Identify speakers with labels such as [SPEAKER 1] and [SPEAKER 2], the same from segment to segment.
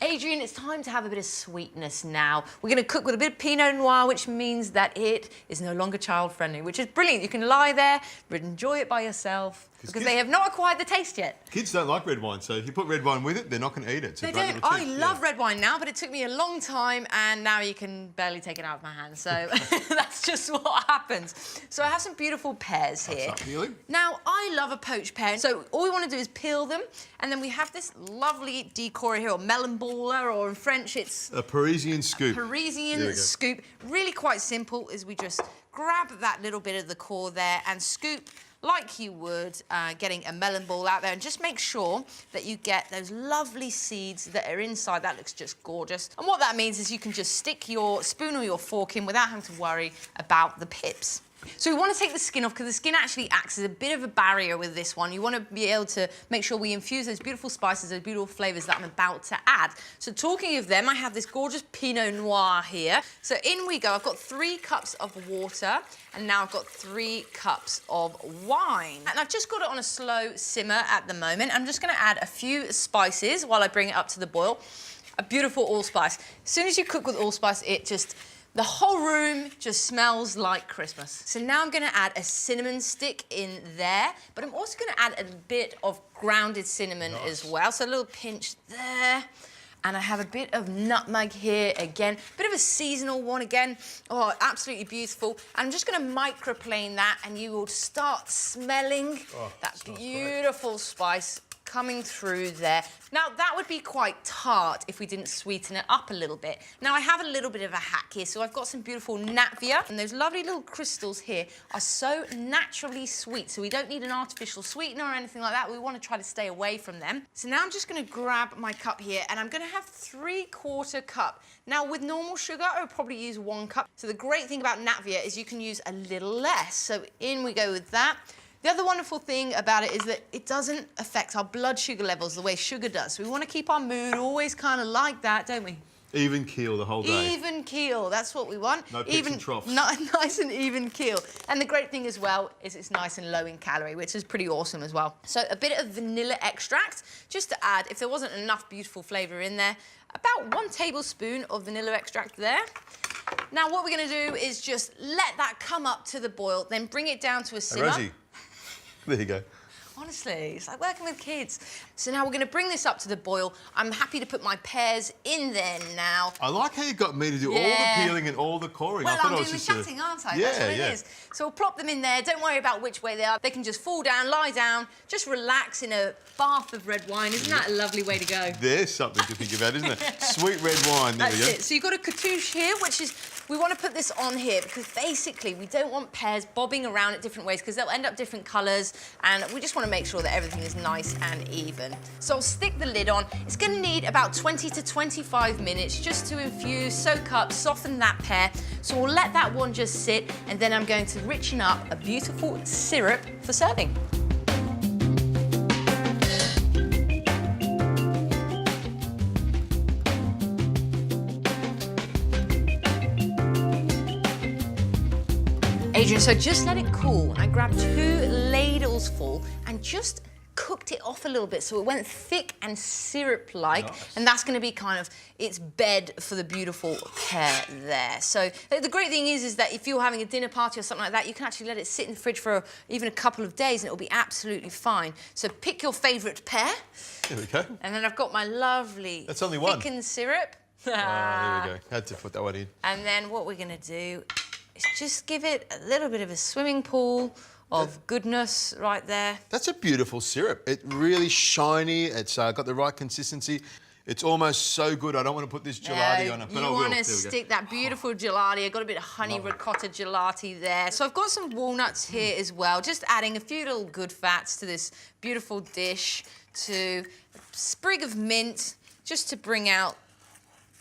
[SPEAKER 1] Adrian, it's time to have a bit of sweetness now. We're going to cook with a bit of Pinot Noir, which means that it is no longer child-friendly, which is brilliant. You can lie there, enjoy it by yourself, because they have not acquired the taste yet.
[SPEAKER 2] Kids don't like red wine, so if you put red wine with it, they're not going to eat it. It's
[SPEAKER 1] They don't. I love red wine now, but it took me a long time, and now you can barely take it out of my hand. So that's just what happens. So I have some beautiful pears here. Now, I love a poached pear. So all we want to do is peel them, and then we have this lovely decor here, or melon baller, or in French it's...
[SPEAKER 2] a Parisian scoop.
[SPEAKER 1] Parisian scoop. Really quite simple, is we just grab that little bit of the core there and scoop like you would getting a melon ball out there, and just make sure that you get those lovely seeds that are inside. That looks just gorgeous. And what that means is you can just stick your spoon or your fork in without having to worry about the pips. So we want to take the skin off, because the skin actually acts as a bit of a barrier with this one. You want to be able to make sure we infuse those beautiful spices, those beautiful flavours that I'm about to add. So talking of them, I have this gorgeous Pinot Noir here. So in we go. I've got 3 cups of water, and now I've got 3 cups of wine. And I've just got it on a slow simmer at the moment. I'm just going to add a few spices while I bring it up to the boil. A beautiful allspice. As soon as you cook with allspice, the whole room just smells like Christmas. So now I'm going to add a cinnamon stick in there, but I'm also going to add a bit of grounded cinnamon as well. So a little pinch there. And I have a bit of nutmeg here again. Bit of a seasonal one again. Oh, absolutely beautiful. And I'm just going to microplane that, and you will start smelling that beautiful spice coming through there. Now, that would be quite tart if we didn't sweeten it up a little bit. Now, I have a little bit of a hack here, so I've got some beautiful Natvia, and those lovely little crystals here are so naturally sweet, so we don't need an artificial sweetener or anything like that. We want to try to stay away from them. So now I'm just going to grab my cup here, and I'm going to have 3/4 cup. Now, with normal sugar, I would probably use 1 cup. So the great thing about Natvia is you can use a little less. So in we go with that. The other wonderful thing about it is that it doesn't affect our blood sugar levels the way sugar does. So we want to keep our mood always kind of like that, don't we?
[SPEAKER 2] Even keel the whole day.
[SPEAKER 1] Even keel, that's what we want.
[SPEAKER 2] No peaks and troughs.
[SPEAKER 1] Nice and even keel. And the great thing as well is it's nice and low in calorie, which is pretty awesome as well. So a bit of vanilla extract, just to add, if there wasn't enough beautiful flavour in there, about 1 tablespoon of vanilla extract there. Now what we're going to do is just let that come up to the boil, then bring it down to a simmer.
[SPEAKER 2] Hey, Rosie. There you go.
[SPEAKER 1] Honestly, it's like working with kids. So now we're going to bring this up to the boil. I'm happy to put my pears in there now.
[SPEAKER 2] I like how you got me to do all the peeling and all the coring.
[SPEAKER 1] Well,
[SPEAKER 2] I thought
[SPEAKER 1] I'm
[SPEAKER 2] I was
[SPEAKER 1] doing
[SPEAKER 2] just
[SPEAKER 1] the chatting, aren't I? That's what it is. So we'll plop them in there. Don't worry about which way they are. They can just fall down, lie down, just relax in a bath of red wine. Isn't that a lovely way to go?
[SPEAKER 2] There's something to think about, isn't it? Sweet red wine, there we go.
[SPEAKER 1] That's it. So you've got a cartouche here, which is, we want to put this on here because basically we don't want pears bobbing around at different ways because they'll end up different colours, and we just want to make sure that everything is nice and even. So I'll stick the lid on. It's going to need about 20 to 25 minutes just to infuse, soak up, soften that pear. So we'll let that one just sit, and then I'm going to richen up a beautiful syrup for serving. Adrian, so just let it cool. I grabbed 2 ladles full and just cooked it off a little bit so it went thick and syrup-like, and that's going to be kind of its bed for the beautiful pear there. So the great thing is that if you're having a dinner party or something like that, you can actually let it sit in the fridge for even a couple of days and it'll be absolutely fine. So pick your favourite pear.
[SPEAKER 2] There we go.
[SPEAKER 1] And then I've got my lovely
[SPEAKER 2] That's only one.
[SPEAKER 1] thickened syrup.
[SPEAKER 2] There we go. Had to put that one in.
[SPEAKER 1] And then what we're going to do is just give it a little bit of a swimming pool of goodness right there.
[SPEAKER 2] That's a beautiful syrup. It's really shiny. It's got the right consistency. It's almost so good. I don't want to put this gelati on it, but I will.
[SPEAKER 1] You want to stick that beautiful gelati. I've got a bit of honey ricotta gelati there. So I've got some walnuts here as well. Just adding a few little good fats to this beautiful dish. To a sprig of mint, just to bring out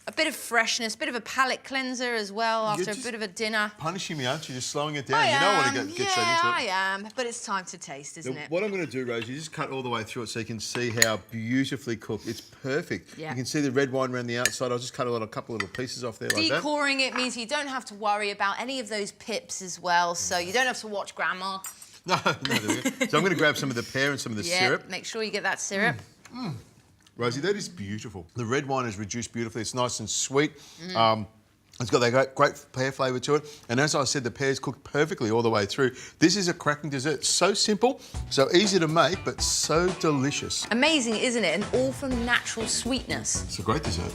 [SPEAKER 1] a bit of freshness, a bit of a palate cleanser as well after a bit of a dinner.
[SPEAKER 2] Punishing me, aren't you? Just slowing it down. You don't want to get straight into it.
[SPEAKER 1] I am, but it's time to taste, isn't it?
[SPEAKER 2] What I'm going to do, Rosie, is just cut all the way through it so you can see how beautifully cooked. It's perfect.
[SPEAKER 1] Yeah.
[SPEAKER 2] You can see the red wine around the outside. I'll just cut a couple of little pieces off there like that.
[SPEAKER 1] Decoring it means you don't have to worry about any of those pips as well, so you don't have to watch Grandma.
[SPEAKER 2] No, there we go. So I'm going to grab some of the pear and some of the syrup.
[SPEAKER 1] Make sure you get that syrup.
[SPEAKER 2] Rosie, that is beautiful. The red wine is reduced beautifully. It's nice and sweet. It's got that great pear flavour to it. And as I said, the pear's cooked perfectly all the way through. This is a cracking dessert. So simple, so easy to make, but so delicious.
[SPEAKER 1] Amazing, isn't it? And all from natural sweetness.
[SPEAKER 2] It's a great dessert.